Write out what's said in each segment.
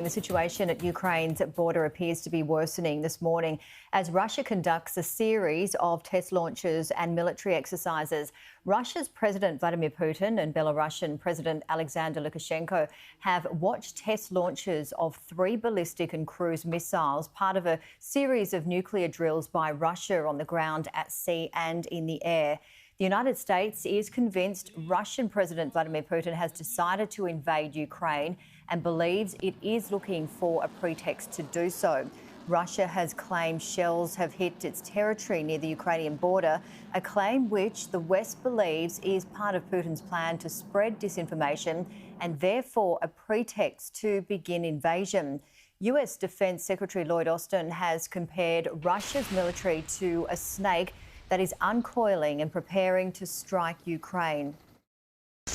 The situation at Ukraine's border appears to be worsening this morning as Russia conducts a series of test launches and military exercises. Russia's President Vladimir Putin and Belarusian President Alexander Lukashenko have watched test launches of 3 ballistic and cruise missiles, part of a series of nuclear drills by Russia on the ground, at sea and in the air. The United States is convinced Russian President Vladimir Putin has decided to invade Ukraine and believes it is looking for a pretext to do so. Russia has claimed shells have hit its territory near the Ukrainian border, a claim which the West believes is part of Putin's plan to spread disinformation and therefore a pretext to begin invasion. US Defence Secretary Lloyd Austin has compared Russia's military to a snake that is uncoiling and preparing to strike Ukraine.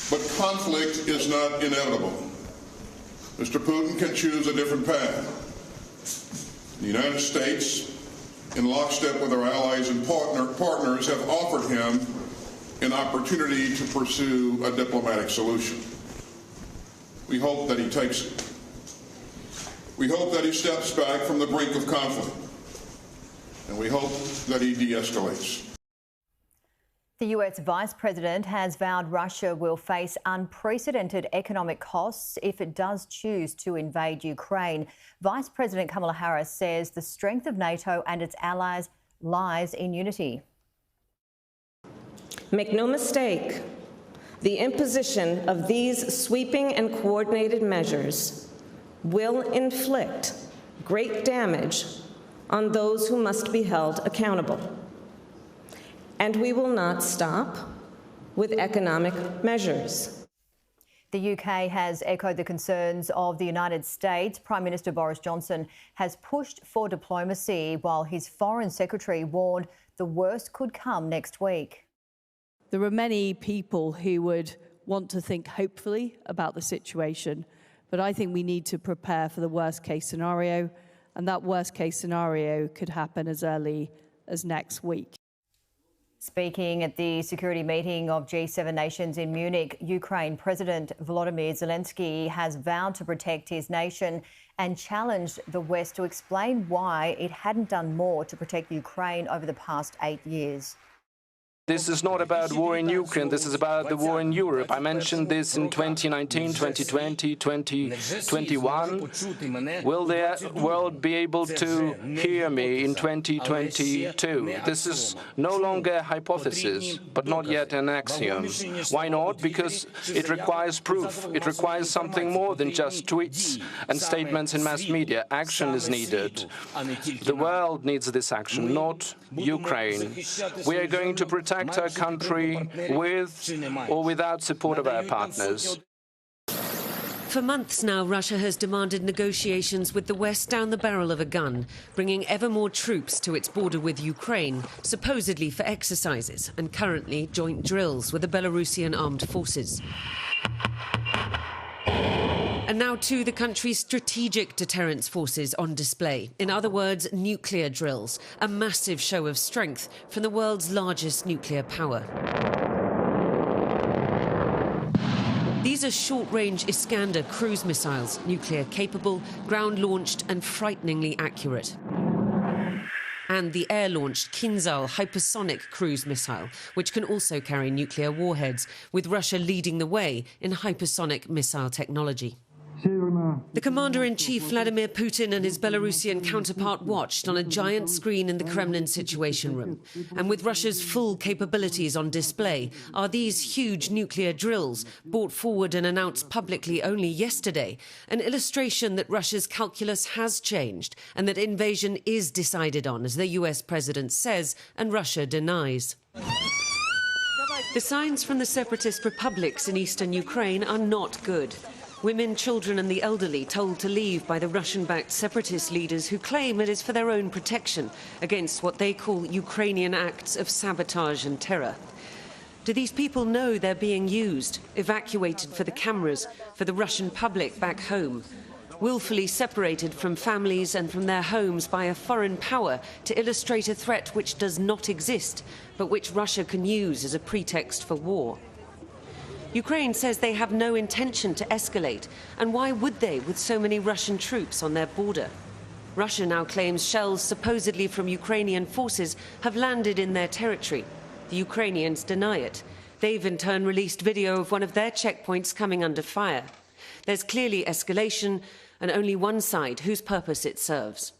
But conflict is not inevitable. Mr. Putin can choose a different path. The United States, in lockstep with our allies and partners, have offered him an opportunity to pursue a diplomatic solution. We hope that he takes it. We hope that he steps back from the brink of conflict. And we hope that he de-escalates. The US Vice President has vowed Russia will face unprecedented economic costs if it does choose to invade Ukraine. Vice President Kamala Harris says the strength of NATO and its allies lies in unity. Make no mistake, the imposition of these sweeping and coordinated measures will inflict great damage on those who must be held accountable. And we will not stop with economic measures. The UK has echoed the concerns of the United States. Prime Minister Boris Johnson has pushed for diplomacy, while his Foreign Secretary warned the worst could come next week. There are many people who would want to think hopefully about the situation, but I think we need to prepare for the worst-case scenario, and that worst-case scenario could happen as early as next week. Speaking at the security meeting of G7 nations in Munich, Ukraine President Volodymyr Zelensky has vowed to protect his nation and challenged the West to explain why it hadn't done more to protect Ukraine over the past 8 years. This is not about war in Ukraine, this is about the war in Europe. I mentioned this in 2019, 2020, 2021. Will the world be able to hear me in 2022? This is no longer a hypothesis, but not yet an axiom. Why not? Because it requires proof. It requires something more than just tweets and statements in mass media. Action is needed. The world needs this action, not Ukraine. We are going to protect our country with or without support of our partners. For months now, Russia has demanded negotiations with the West down the barrel of a gun, bringing ever more troops to its border with Ukraine, supposedly for exercises and currently joint drills with the Belarusian armed forces. And now, too, the country's strategic deterrence forces on display. In other words, nuclear drills, a massive show of strength from the world's largest nuclear power. These are short-range Iskander cruise missiles, nuclear-capable, ground-launched and frighteningly accurate. And the air-launched Kinzhal hypersonic cruise missile, which can also carry nuclear warheads, with Russia leading the way in hypersonic missile technology. The Commander-in-Chief Vladimir Putin and his Belarusian counterpart watched on a giant screen in the Kremlin Situation Room. And with Russia's full capabilities on display are these huge nuclear drills, brought forward and announced publicly only yesterday, an illustration that Russia's calculus has changed and that invasion is decided on, as the US president says, and Russia denies. The signs from the separatist republics in eastern Ukraine are not good. Women, children and the elderly told to leave by the Russian-backed separatist leaders who claim it is for their own protection against what they call Ukrainian acts of sabotage and terror. Do these people know they're being used, evacuated for the cameras, for the Russian public back home? Willfully separated from families and from their homes by a foreign power to illustrate a threat which does not exist, but which Russia can use as a pretext for war. Ukraine says they have no intention to escalate. And why would they, with so many Russian troops on their border? Russia now claims shells supposedly from Ukrainian forces have landed in their territory. The Ukrainians deny it. They've in turn released video of one of their checkpoints coming under fire. There's clearly escalation, and only one side whose purpose it serves.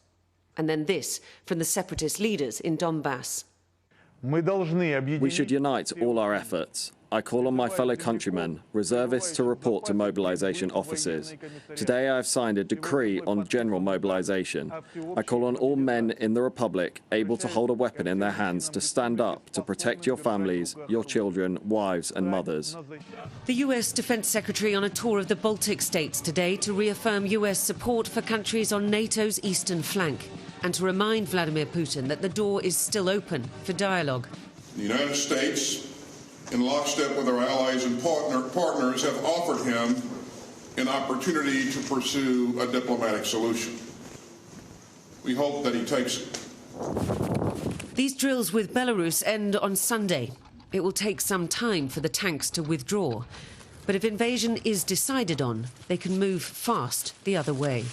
And then this from the separatist leaders in Donbass. We should unite all our efforts. I call on my fellow countrymen, reservists, to report to mobilization offices. Today I have signed a decree on general mobilization. I call on all men in the Republic able to hold a weapon in their hands to stand up to protect your families, your children, wives and mothers. The US Defense Secretary on a tour of the Baltic states today to reaffirm US support for countries on NATO's eastern flank and to remind Vladimir Putin that the door is still open for dialogue. The United States, in lockstep with our allies and partners, have offered him an opportunity to pursue a diplomatic solution. We hope that he takes it. These drills with Belarus end on Sunday. It will take some time for the tanks to withdraw. But if invasion is decided on, they can move fast the other way.